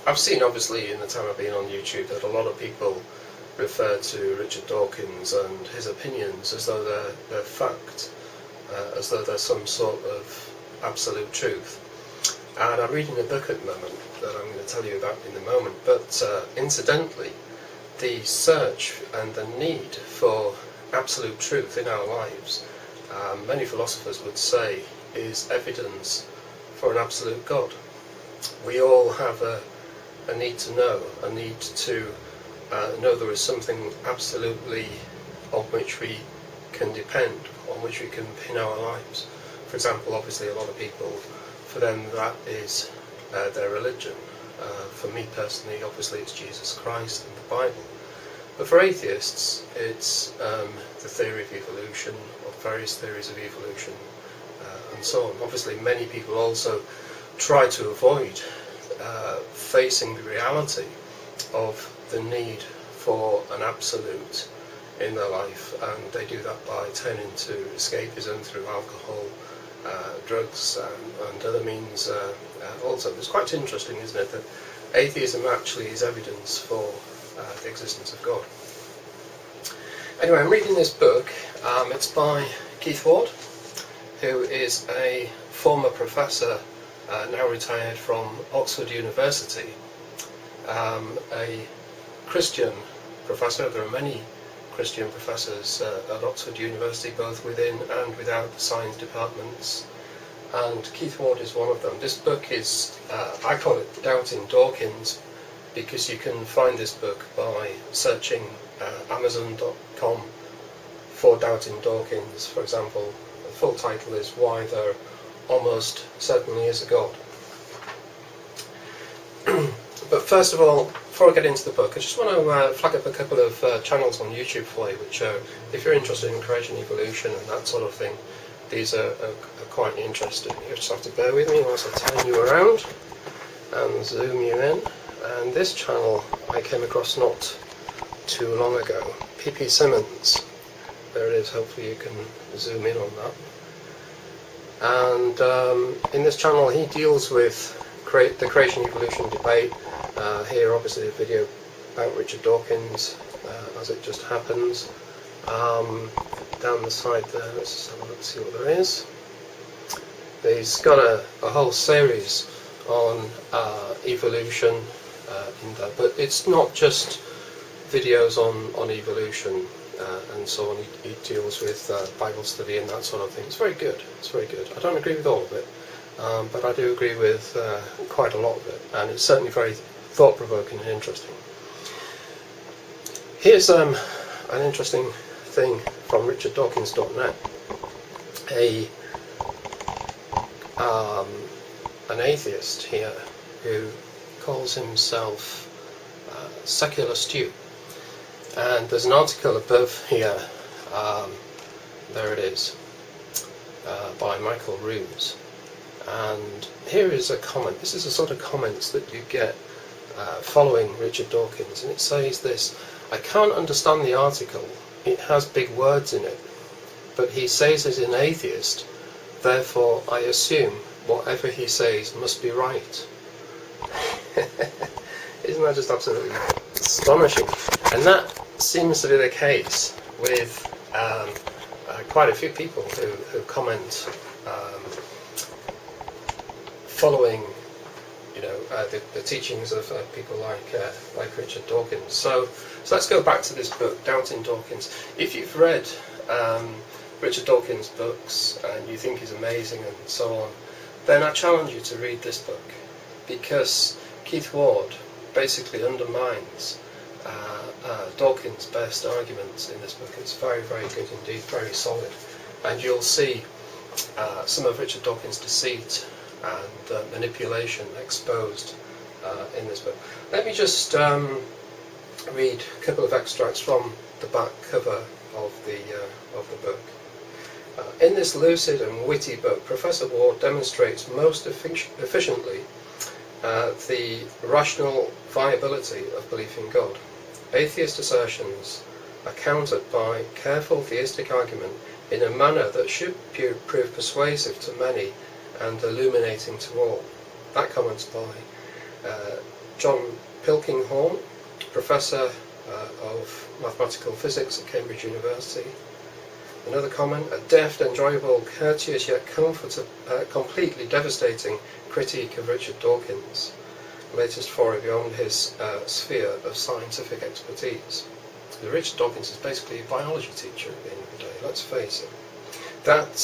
I've seen, obviously, in the time I've been on YouTube, that a lot of people refer to Richard Dawkins and his opinions as though they're fact, as though they're some sort of absolute truth. And I'm reading a book at the moment that I'm going to tell you about in a moment, but incidentally, the search and the need for absolute truth in our lives, many philosophers would say, is evidence for an absolute God. We all have a need to know, a need to know there is something absolutely on which we can depend, on which we can pin our lives. For example, obviously a lot of people, for them that is their religion. For me personally, obviously it's Jesus Christ and the Bible. But for atheists, it's the theory of evolution, or various theories of evolution, and so on. Obviously many people also try to avoid facing the reality of the need for an absolute in their life, and they do that by turning to escapism through alcohol, drugs and other means also. It's quite interesting, isn't it, that atheism actually is evidence for the existence of God. Anyway, I'm reading this book. It's by Keith Ward, who is a former professor, now retired from Oxford University, a Christian professor. There are many Christian professors at Oxford University, both within and without the science departments, and Keith Ward is one of them. This book is, I call it Doubting Dawkins, because you can find this book by searching Amazon.com for Doubting Dawkins, for example. The full title is Why There Almost Certainly Is a God. But first of all, before I get into the book, I just want to flag up a couple of channels on YouTube for you, which if you're interested in creation, evolution and that sort of thing, these are quite interesting. You just have to bear with me whilst I turn you around and zoom you in. And this channel I came across not too long ago, P.P. Simmons. There it is, hopefully you can zoom in on that. And in this channel he deals with the creation-evolution debate. Here obviously a video about Richard Dawkins, as it just happens. Down the side there, let's just have a look, see what there is. He's got a whole series on evolution in there, but it's not just videos on evolution and so on. He deals with Bible study and that sort of thing. It's very good. It's very good. I don't agree with all of it, but I do agree with quite a lot of it, and it's certainly very thought-provoking and interesting. Here's an interesting thing from richarddawkins.net. An atheist here who calls himself Secular Stew. And there's an article above here, there it is, by Michael Ruse. And here is a comment. This is the sort of comments that you get following Richard Dawkins, and it says this: I can't understand the article, it has big words in it, but he says he's an atheist, therefore I assume whatever he says must be right. Isn't that just absolutely astonishing? And that seems to be the case with quite a few people who comment following, you know, the teachings of people like Richard Dawkins. So let's go back to this book, Doubting Dawkins. If you've read Richard Dawkins' books and you think he's amazing and so on, then I challenge you to read this book, because Keith Ward basically undermines Dawkins' best arguments in this book. It's very, very good indeed, very solid, and you'll see some of Richard Dawkins' deceit and manipulation exposed in this book. Let me just read a couple of extracts from the back cover of the book. In this lucid and witty book, Professor Ward demonstrates most efficiently the rational viability of belief in God. Atheist assertions are countered by careful theistic argument in a manner that should prove persuasive to many and illuminating to all. That comment's by John Pilkinghorn, Professor of Mathematical Physics at Cambridge University. Another comment, a deft, enjoyable, courteous yet completely devastating critique of Richard Dawkins, latest foray beyond his sphere of scientific expertise. Richard Dawkins is basically a biology teacher at the end of the day, let's face it. That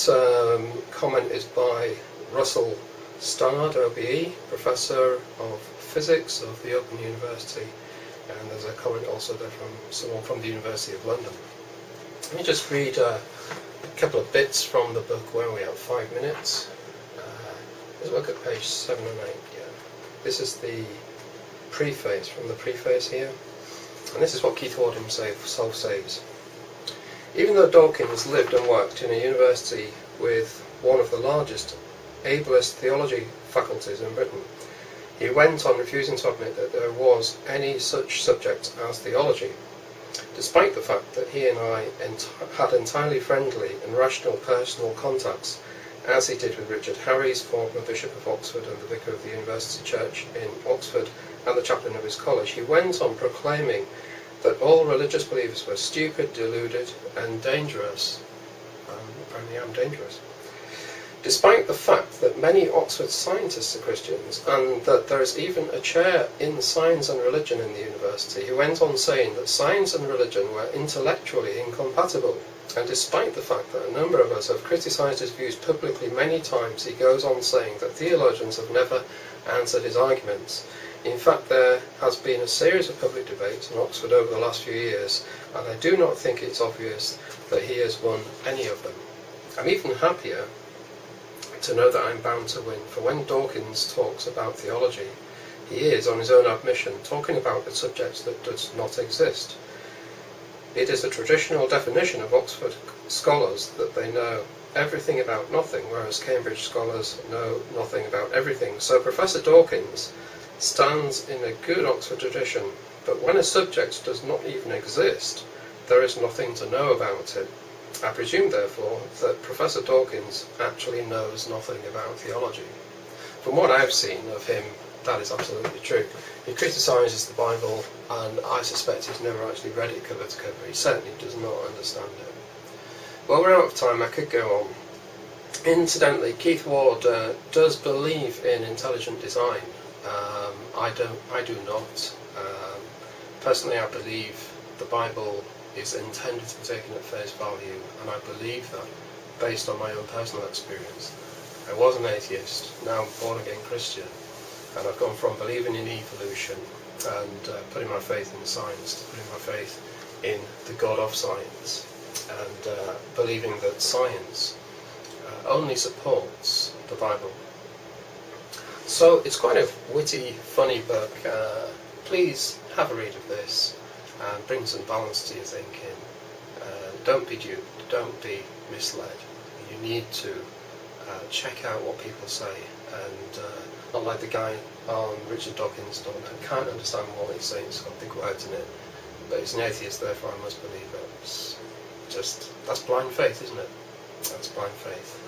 comment is by Russell Stannard, OBE, Professor of Physics of the Open University, and there's a comment also there from someone from the University of London. Let me just read a couple of bits from the book. Where are we at? 5 minutes. Let's look at page 7 and 8. Yeah. This is the preface, from the preface here. And this is what Keith Ward himself says. Even though Dawkins lived and worked in a university with one of the largest, ablest theology faculties in Britain, he went on refusing to admit that there was any such subject as theology, despite the fact that he and I had entirely friendly and rational personal contacts, as he did with Richard Harries, former Bishop of Oxford and the Vicar of the University Church in Oxford and the chaplain of his college. He went on proclaiming that all religious believers were stupid, deluded and dangerous. Apparently I'm dangerous. Despite the fact that many Oxford scientists are Christians, and that there is even a chair in science and religion in the university, he went on saying that science and religion were intellectually incompatible. And despite the fact that a number of us have criticised his views publicly many times, he goes on saying that theologians have never answered his arguments. In fact, there has been a series of public debates in Oxford over the last few years, and I do not think it's obvious that he has won any of them. I'm even happier to know that I'm bound to win, for when Dawkins talks about theology, he is, on his own admission, talking about the subject that does not exist. It is a traditional definition of Oxford scholars that they know everything about nothing, whereas Cambridge scholars know nothing about everything. So Professor Dawkins stands in a good Oxford tradition, but when a subject does not even exist, there is nothing to know about it. I presume, therefore, that Professor Dawkins actually knows nothing about theology. From what I've seen of him, that is absolutely true. He criticises the Bible, and I suspect he's never actually read it cover to cover. He certainly does not understand it. Well, we're out of time. I could go on. Incidentally, Keith Ward does believe in intelligent design. I do not. Personally, I believe the Bible is intended to be taken at face value, and I believe that based on my own personal experience. I was an atheist, now I'm a born-again Christian, and I've gone from believing in evolution and putting my faith in science to putting my faith in the God of science, and believing that science only supports the Bible. So it's quite a witty, funny book. Please have a read of this and bring some balance to your thinking. Don't be duped, don't be misled. You need to check out what people say, and not like the guy on Richard Dawkins, I can't understand what he's saying, it's got big words in it, but he's an atheist, therefore I must believe it. It's just, that's blind faith, isn't it? That's blind faith.